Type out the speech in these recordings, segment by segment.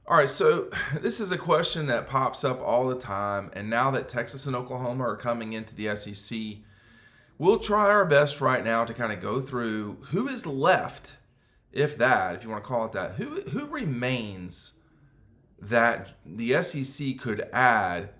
All right, so this is a question that pops up all the time, and now that Texas and Oklahoma are coming into the SEC, we'll try our best right now to kind of go through who is left, if that, if you want to call it that, who remains that the SEC could add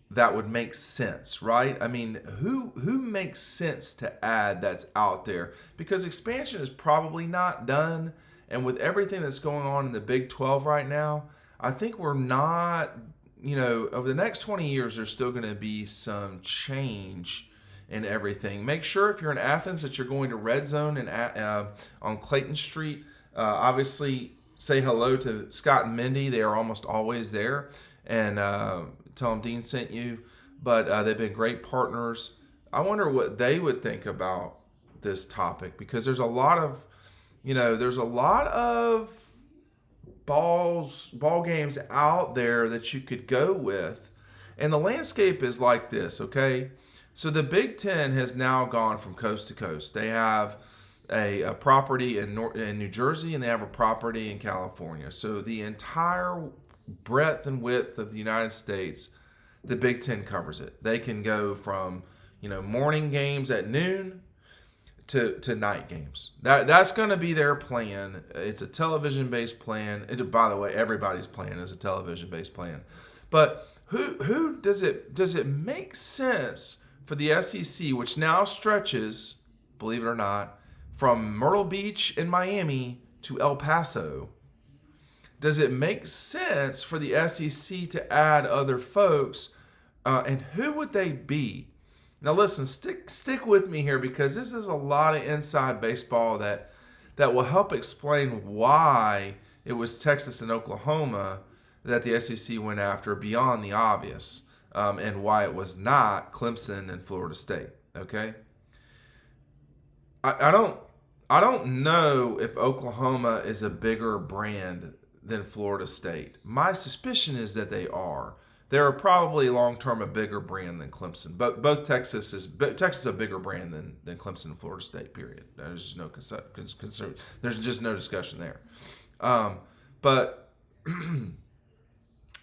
that would make sense, right? I mean, who makes sense to add that's out there? Because expansion is probably not done, and with everything that's going on in the Big 12 right now, I think we're not, over the next 20 years, there's still going to be some change in everything. Make sure if you're in Athens that you're going to Red Zone and on Clayton Street. Obviously, say hello to Scott and Mindy. They are almost always there, and tell them Dean sent you. But they've been great partners. I wonder what they would think about this topic, because there's a lot of, there's a lot of ball games out there that you could go with, and the landscape is like this. Okay, so the Big Ten has now gone from coast to coast. They have a property in New Jersey, and they have a property in California. So the entire breadth and width of the United States, the Big Ten covers it. They can go from morning games at noon to night games. That's going to be their plan. It's a television based plan. By the way, everybody's plan is a television based plan. But who does it make sense for the SEC, which now stretches, believe it or not, from Myrtle Beach in Miami to El Paso? Does it make sense for the SEC to add other folks? And who would they be? Now listen, stick with me here, because this is a lot of inside baseball that will help explain why it was Texas and Oklahoma that the SEC went after beyond the obvious, and why it was not Clemson and Florida State. Okay, I don't know if Oklahoma is a bigger brand than Florida State. My suspicion is that they are. They're probably long-term a bigger brand than Clemson, but both Texas is a bigger brand than Clemson and Florida State. Period. There's no concern. There's just no discussion there. But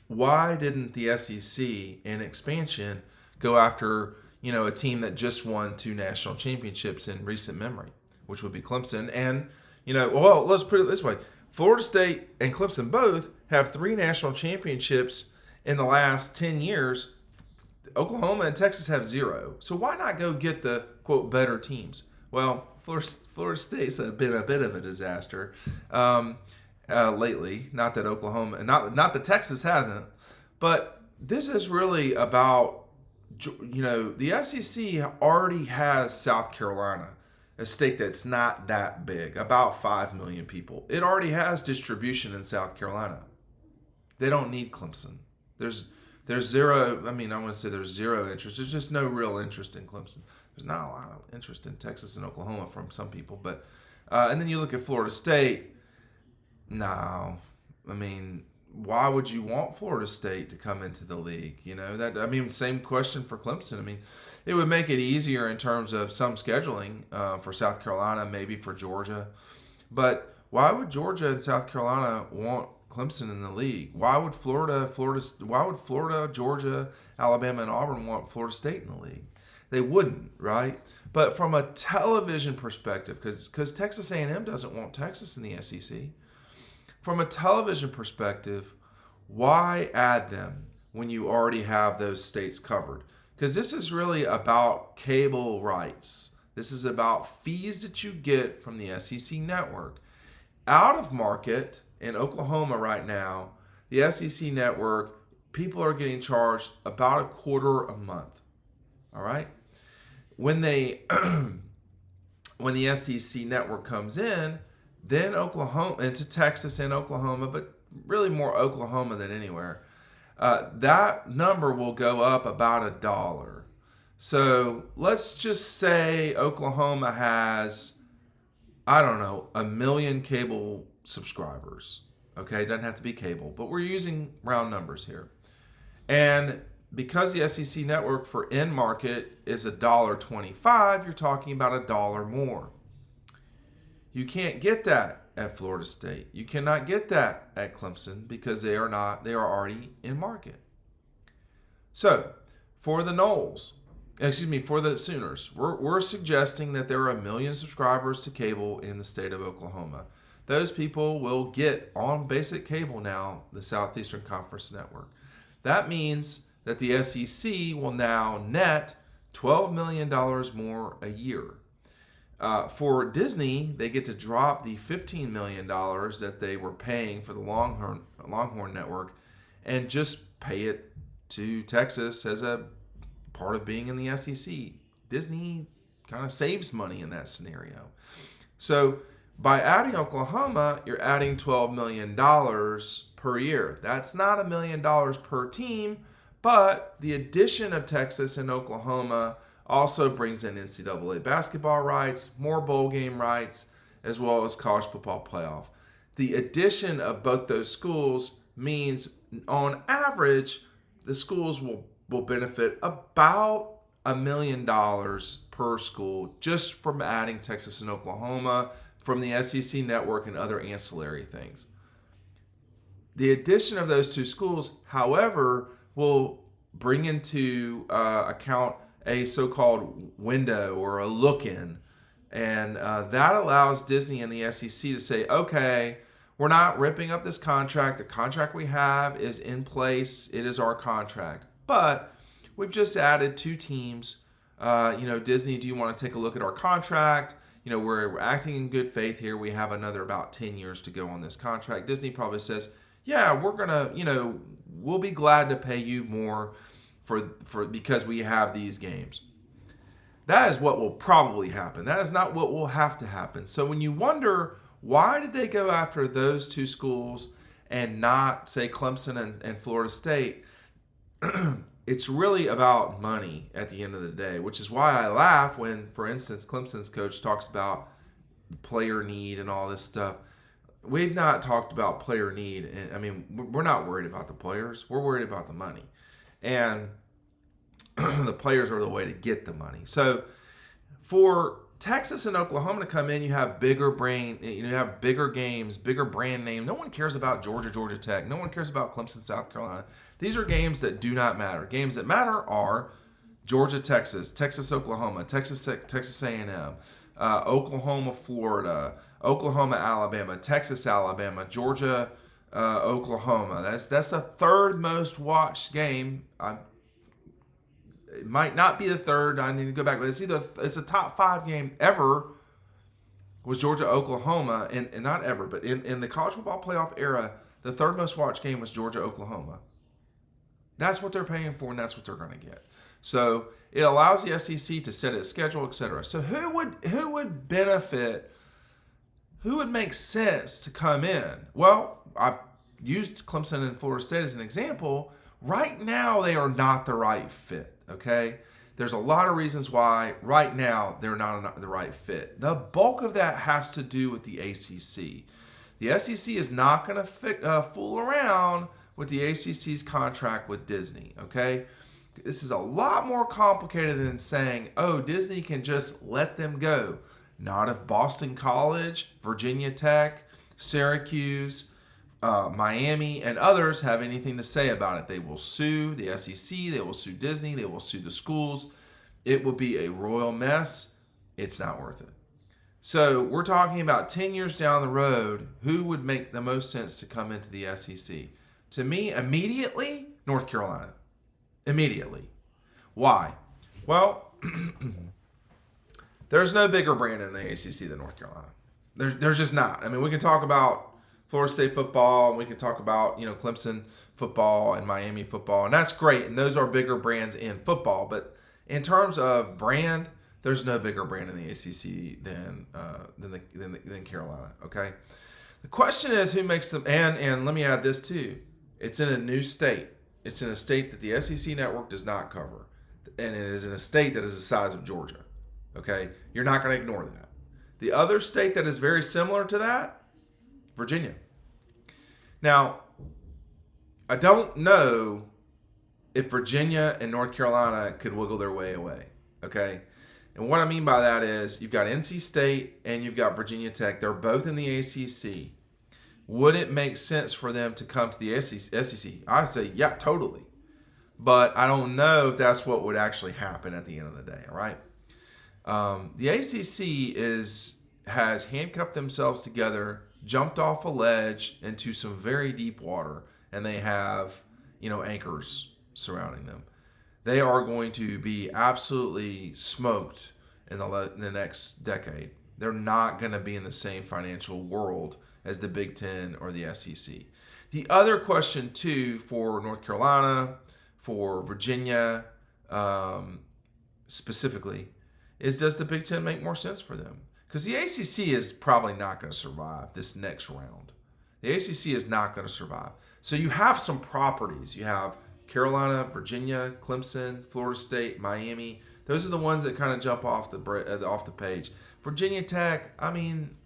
why didn't the SEC in expansion go after a team that just won 2 national championships in recent memory, which would be Clemson? And well, let's put it this way: Florida State and Clemson both have 3 national championships in the last 10 years. Oklahoma and Texas have 0. So why not go get the, quote, better teams? Well, Florida State's been a bit of a disaster lately. Not that Oklahoma, not that Texas hasn't, but this is really about, the SEC already has South Carolina, a state that's not that big, about 5 million people. It already has distribution in South Carolina. They don't need Clemson. There's zero. I mean, I want to say there's zero interest. There's just no real interest in Clemson. There's not a lot of interest in Texas and Oklahoma from some people. But and then you look at Florida State. No, I mean, why would you want Florida State to come into the league? Same question for Clemson. I mean, it would make it easier in terms of some scheduling for South Carolina, maybe for Georgia. But why would Georgia and South Carolina want Clemson in the league? Why would Florida, Georgia, Alabama, and Auburn want Florida State in the league? They wouldn't, right? But from a television perspective, because Texas A&M doesn't want Texas in the SEC. From a television perspective, why add them when you already have those states covered? Because this is really about cable rights. This is about fees that you get from the SEC network. Out of market in Oklahoma right now, the SEC network, people are getting charged about $0.25 a month. All right? When when the SEC network comes in, then Oklahoma, into Texas and Oklahoma, but really more Oklahoma than anywhere, that number will go up about $1. So let's just say Oklahoma has, I don't know, 1 million cable subscribers. Okay, it doesn't have to be cable, but we're using round numbers here. And because the SEC network for in market is $1.25, you're talking about $1 more. You can't get that at Florida State. You cannot get that at Clemson because they are already in market. So, for the for the Sooners, we're suggesting that there are 1 million subscribers to cable in the state of Oklahoma. Those people will get on basic cable now, the Southeastern Conference Network. That means that the SEC will now net $12 million more a year. For Disney, they get to drop the $15 million that they were paying for the Longhorn Network and just pay it to Texas as a part of being in the SEC. Disney kind of saves money in that scenario. So by adding Oklahoma, you're adding $12 million per year. That's not $1 million per team, but the addition of Texas and Oklahoma also brings in NCAA basketball rights, more bowl game rights, as well as college football playoff. The addition of both those schools means, on average, the schools will benefit about $1 million per school just from adding Texas and Oklahoma from the SEC network and other ancillary things. The addition of those two schools, however, will bring into account a so-called window or a look-in. And that allows Disney and the SEC to say, okay, we're not ripping up this contract. The contract we have is in place. It is our contract. But we've just added 2 teams. Disney, do you want to take a look at our contract? We're acting in good faith here. We have another about 10 years to go on this contract. Disney probably says, yeah, we're going to, we'll be glad to pay you more for because we have these games. That is what will probably happen. That is not what will have to happen. So when you wonder, why did they go after those 2 schools and not, say, Clemson and Florida State? It's really about money at the end of the day, which is why I laugh when, for instance, Clemson's coach talks about player need and all this stuff. We've not talked about player need. I mean, we're not worried about the players. We're worried about the money. And the players are the way to get the money. So for Texas and Oklahoma to come in, you have bigger games, bigger brand name. No one cares about Georgia Tech. No one cares about Clemson, South Carolina. These are games that do not matter. Games that matter are Georgia, Texas, Texas, Oklahoma, Texas A&M, Oklahoma, Florida, Oklahoma, Alabama, Texas, Alabama, Georgia, Oklahoma. That's the third most watched game. It might not be the third. I need to go back, but it's a top 5 game ever. Was Georgia, Oklahoma, and not ever, but in the college football playoff era, the third most watched game was Georgia, Oklahoma. That's what they're paying for, and that's what they're going to get. So it allows the SEC to set its schedule, etc. So who would benefit? Who would make sense to come in? Well, I've used Clemson and Florida State as an example. Right now, they are not the right fit, okay? There's a lot of reasons why right now they're not the right fit. The bulk of that has to do with the ACC. The SEC is not going to fool around with the ACC's contract with Disney, okay? This is a lot more complicated than saying, oh, Disney can just let them go. Not if Boston College, Virginia Tech, Syracuse, Miami, and others have anything to say about it. They will sue the SEC, they will sue Disney, they will sue the schools. It will be a royal mess. It's not worth it. So we're talking about 10 years down the road, who would make the most sense to come into the SEC? To me, immediately, North Carolina. Immediately. Why? Well, there's no bigger brand in the ACC than North Carolina. There's just not. I mean, we can talk about Florida State football, and we can talk about, Clemson football and Miami football, and that's great. And those are bigger brands in football. But in terms of brand, there's no bigger brand in the ACC than Carolina. Okay. The question is who makes them. And let me add this too. It's in a new state. It's in a state that the SEC network does not cover, and it is in a state that is the size of Georgia. Okay, you're not going to ignore that. The other state that is very similar to that, Virginia. Now, I don't know if Virginia and North Carolina could wiggle their way away. Okay, And what I mean by that is you've got NC State and you've got Virginia Tech. They're both in the ACC. Would it make sense for them to come to the SEC? I say, yeah, totally. But I don't know if that's what would actually happen at the end of the day, all right? The ACC has handcuffed themselves together, jumped off a ledge into some very deep water, and they have, anchors surrounding them. They are going to be absolutely smoked in the next decade. They're not going to be in the same financial world as the Big Ten or the SEC. The other question, too, for North Carolina, for Virginia specifically, is does the Big Ten make more sense for them? Because the ACC is probably not going to survive this next round. The ACC is not going to survive. So you have some properties. You have Carolina, Virginia, Clemson, Florida State, Miami. Those are the ones that kind of jump off the page. Virginia Tech, I mean,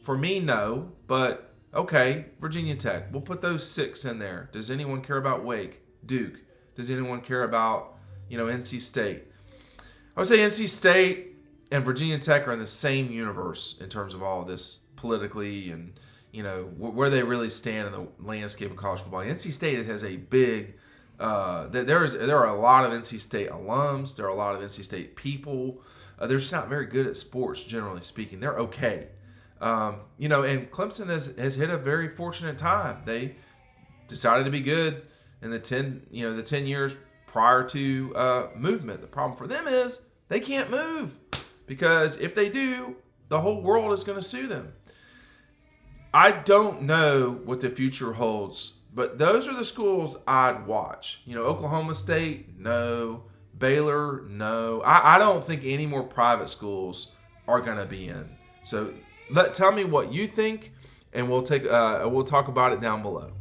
for me, no. But, okay, Virginia Tech. We'll put those 6 in there. Does anyone care about Wake? Duke? Does anyone care about, NC State? I would say NC State and Virginia Tech are in the same universe in terms of all of this politically and, where they really stand in the landscape of college football. NC State has a big, there are a lot of NC State alums. There are a lot of NC State people. They're just not very good at sports, generally speaking. They're okay. And Clemson has hit a very fortunate time. They decided to be good in the 10 years prior to movement. The problem for them is they can't move because if they do, the whole world is going to sue them. I don't know what the future holds, but those are the schools I'd watch. Oklahoma State, no. Baylor, no. I don't think any more private schools are going to be in. So tell me what you think, and we'll talk about it down below.